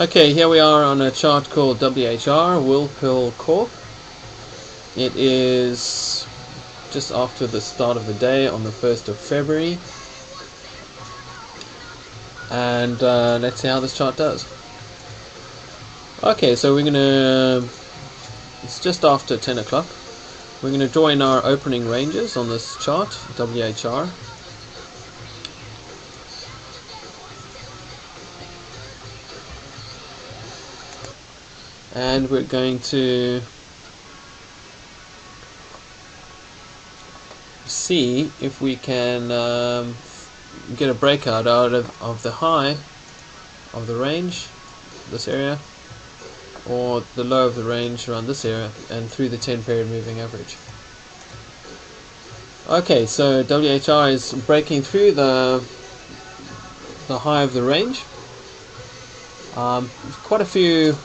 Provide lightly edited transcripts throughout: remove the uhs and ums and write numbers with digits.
Okay, here we are on a chart called WHR, Whirlpool Corp. It is just after the start of the day on the 1st of February. And let's see how this chart does. Okay, so it's just after 10 o'clock. We're going to draw in our opening ranges on this chart, WHR. And we're going to see if we can get a breakout out of the high of the range, this area, or the low of the range around this area, and through the 10 period moving average. Okay, so WHR is breaking through the high of the range. Quite a few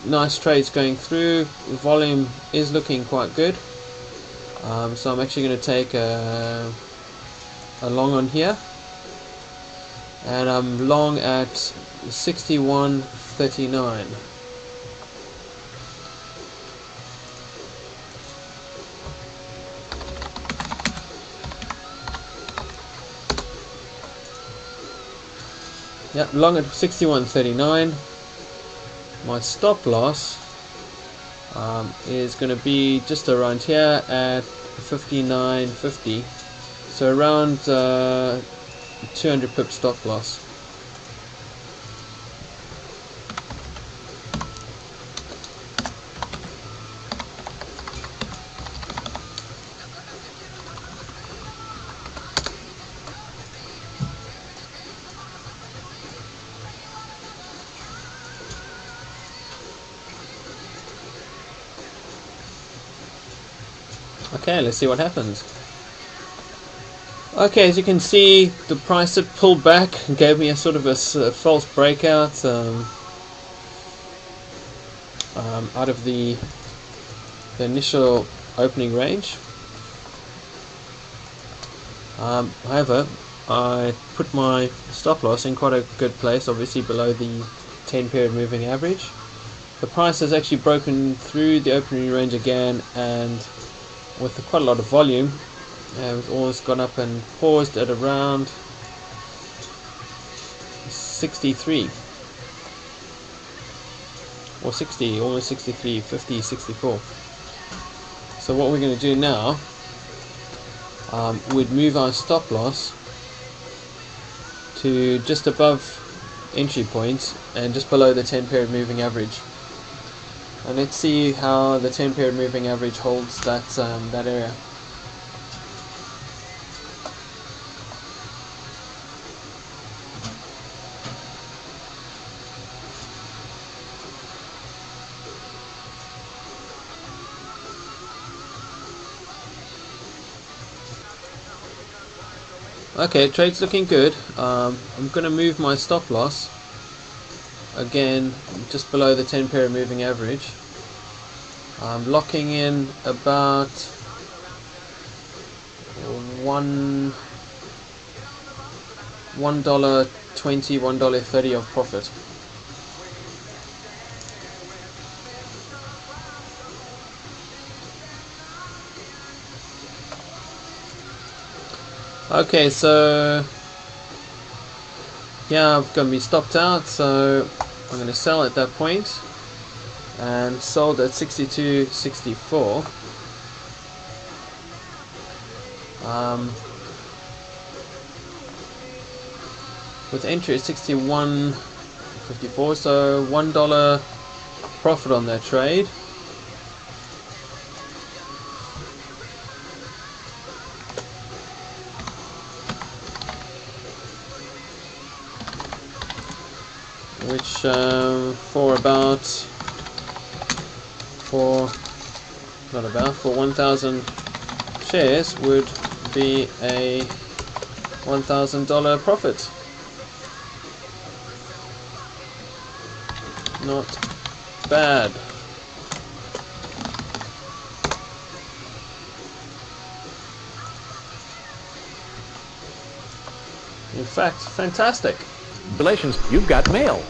nice trades going through. The volume is looking quite good, so I'm actually going to take a long on here, and I'm long at 61.39. Yep, long at 61.39. My stop loss is going to be just around here at 59.50, so around 200 pip stop loss. Okay, let's see what happens. Okay, as you can see, the price had pulled back and gave me a sort of a false breakout out of the initial opening range. However, I put my stop loss in quite a good place, obviously below the 10 period moving average. The price has actually broken through the opening range again, and with quite a lot of volume, it's almost gone up and paused at around 63 or 60, almost 63, 50, 64. So what we're going to do now, we'd move our stop loss to just above entry points and just below the 10 period moving average. And let's see how the 10 period moving average holds that area. Okay, trade's looking good. I'm going to move my stop loss again just below the 10 period moving average. I'm locking in about $1.20, $1.30 of profit. Okay, so yeah, I'm going to be stopped out, so I'm going to sell at that point, and sold at 62.64. With entry at 61.54, so $1 profit on that trade. Which for 1,000 shares would be a $1,000 profit. Not bad. In fact, fantastic. Congratulations, you've got mail.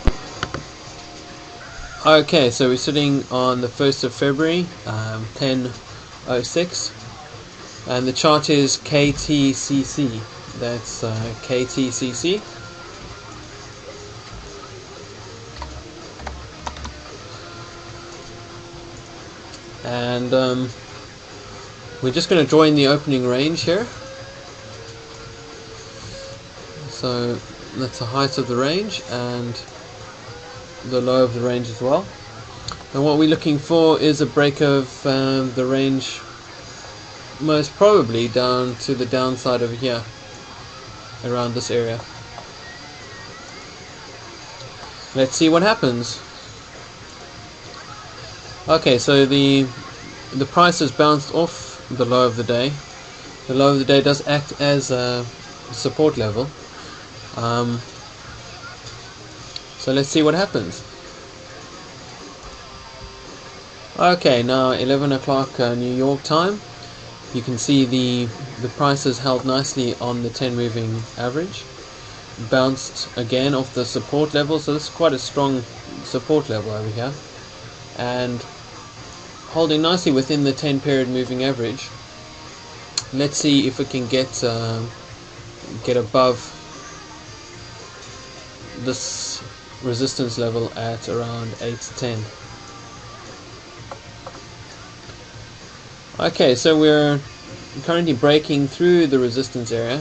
Okay, so we're sitting on the 1st of February, 10:06, and the chart is KTCC. That's KTCC. And we're just going to join the opening range here. So that's the height of the range and the low of the range as well. And what we're looking for is a break of the range, most probably down to the downside over here, around this area. Let's see what happens. Okay, so the price has bounced off the low of the day. The low of the day does act as a support level. So let's see what happens. Okay, now 11 o'clock New York time. You can see the price has held nicely on the 10 moving average. Bounced again off the support level, so this is quite a strong support level over here. And holding nicely within the 10 period moving average. Let's see if we can get above this resistance level at around 810. Okay, so we're currently breaking through the resistance area,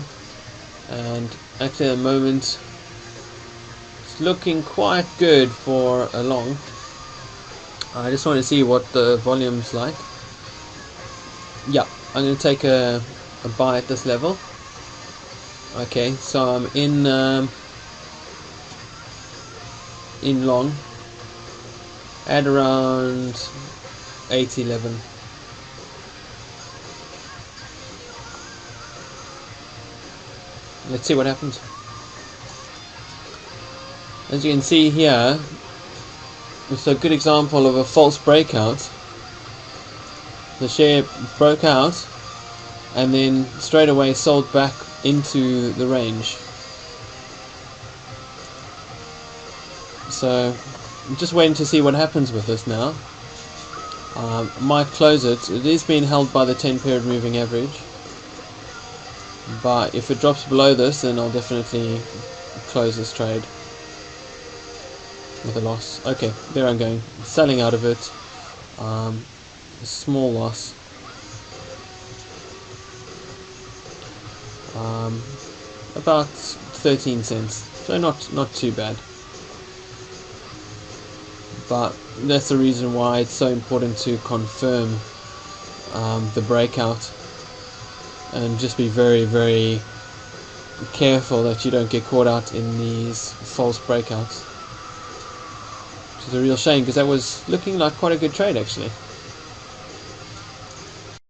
and actually at the moment it's looking quite good for a long. I just want to see what the volume's like. Yeah, I'm going to take a buy at this level. Okay, so I'm in long at around 811. Let's see what happens. As you can see here, it's a good example of a false breakout. The share broke out and then straight away sold back into the range. So I'm just waiting to see what happens with this now. Might close it. It is being held by the 10 period moving average, but if it drops below this, then I'll definitely close this trade with a loss. Okay, there I'm going, selling out of it. A small loss. About 13 cents, so not too bad. But that's the reason why it's so important to confirm the breakout, and just be very, very careful that you don't get caught out in these false breakouts. Which is a real shame, because that was looking like quite a good trade actually.